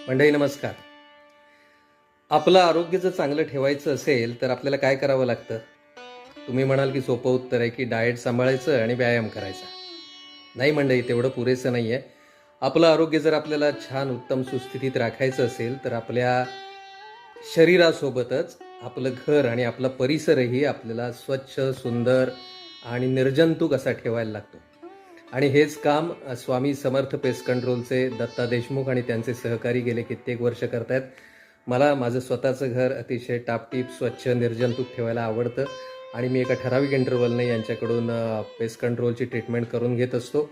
मंडळी नमस्कार. आपलं आरोग्य जर चांगलं ठेवायचं असेल तर आपल्याला काय करावं लागतं? तुम्ही म्हणाल की सोपं उत्तर आहे की डाएट सांभाळायचं आणि व्यायाम करायचा. नाही मंडळी, तेवढं पुरेसं नाही आहे. आपलं आरोग्य जर आपल्याला छान उत्तम सुस्थितीत राखायचं असेल तर आपल्या शरीरासोबतच आपलं घर आणि आपला परिसरही आपल्याला स्वच्छ, सुंदर आणि निर्जंतुक असा ठेवायला लागतो. आणि हेच काम स्वामी समर्थ पेस्ट कंट्रोलचे दत्ता देशमुख आणि त्यांचे सहकारी गेले कित्येक वर्ष करतायत. मला माझं स्वतःचं घर अतिशय टापटीप, स्वच्छ, निर्जंतुक ठेवायला आवडतं आणि मी एका ठराविक इंटरव्हलने यांच्याकडून पेस्ट कंट्रोलची ट्रीटमेंट करून घेत असतो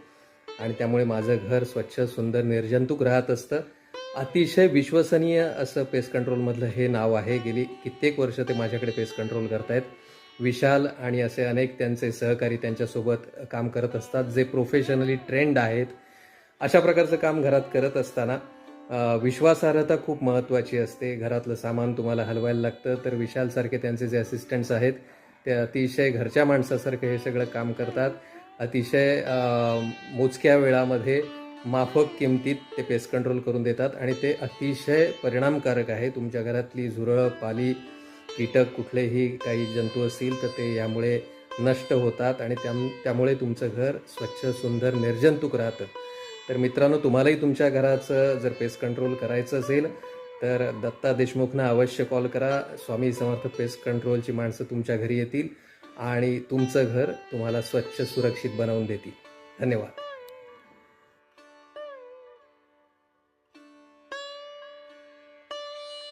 आणि त्यामुळे माझं घर स्वच्छ, सुंदर, निर्जंतुक राहत असतं. अतिशय विश्वसनीय असं पेस्ट कंट्रोलमधलं हे नाव आहे. गेली कित्येक वर्ष ते माझ्याकडे पेस्ट कंट्रोल करतायत. विशाल आणि असे अनेक त्यांचे सहकारी त्यांच्यासोबत काम करत असतात, जे प्रोफेशनली ट्रेंड आहेत. अशा प्रकारचं काम घरात करत असताना विश्वासार्हता खूप महत्त्वाची असते. घरातलं सामान तुम्हाला हलवायला लागतं, तर विशालसारखे त्यांचे जे असिस्टंट्स आहेत ते अतिशय घरच्या माणसासारखं हे सगळं काम करतात. अतिशय मोजक्या वेळामध्ये माफक किमतीत ते पेस्ट कंट्रोल करून देतात आणि ते अतिशय परिणामकारक आहे. तुमच्या घरातली झुरळ, पाली, कीटक, कुठलेही काही जंतू असतील तर ते यामुळे नष्ट होतात आणि त्यामुळे तुमचं घर स्वच्छ, सुंदर, निर्जंतुक राहतं. तर मित्रांनो, तुम्हालाही तुमच्या घराचं जर पेस्ट कंट्रोल करायचं असेल तर दत्ता देशमुखना अवश्य कॉल करा. स्वामी समर्थ पेस्ट कंट्रोलची माणसं तुमच्या घरी येतील आणि तुमचं घर तुम्हाला स्वच्छ, सुरक्षित बनवून देतील. धन्यवाद.